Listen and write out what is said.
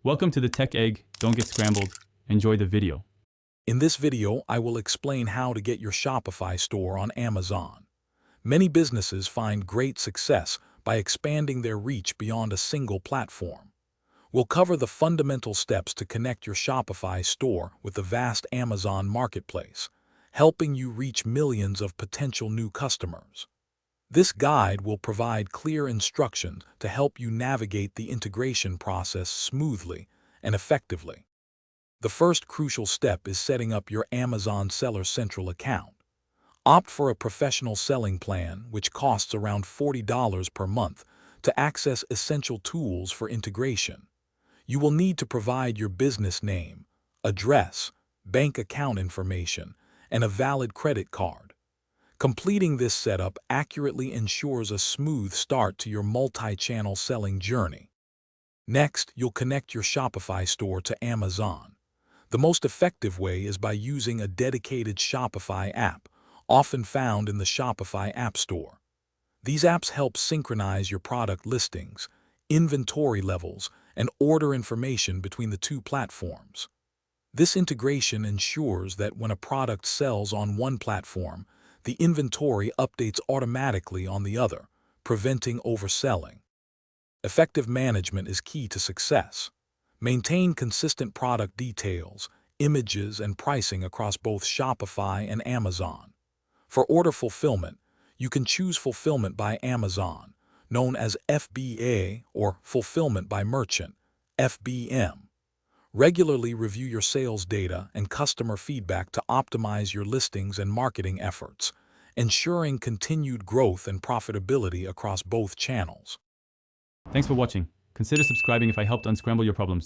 Welcome to the Tech Egg. Don't get scrambled. Enjoy the video. In this video, I will explain how to get your Shopify store on Amazon. Many businesses find great success by expanding their reach beyond a single platform. We'll cover the fundamental steps to connect your Shopify store with the vast Amazon marketplace, helping you reach millions of potential new customers. This guide will provide clear instructions to help you navigate the integration process smoothly and effectively. The first crucial step is setting up your Amazon Seller Central account. Opt for a professional selling plan, which costs around $40 per month, to access essential tools for integration. You will need to provide your business name, address, bank account information, and a valid credit card. Completing this setup accurately ensures a smooth start to your multi-channel selling journey. Next, you'll connect your Shopify store to Amazon. The most effective way is by using a dedicated Shopify app, often found in the Shopify App Store. These apps help synchronize your product listings, inventory levels, and order information between the two platforms. This integration ensures that when a product sells on one platform, the inventory updates automatically on the other, preventing overselling. Effective management is key to success. Maintain consistent product details, images, and pricing across both Shopify and Amazon. For order fulfillment, you can choose Fulfillment by Amazon, known as FBA, or Fulfillment by Merchant, FBM. Regularly review your sales data and customer feedback to optimize your listings and marketing efforts, ensuring continued growth and profitability across both channels. Thanks for watching. Consider subscribing if I helped unscramble your problems.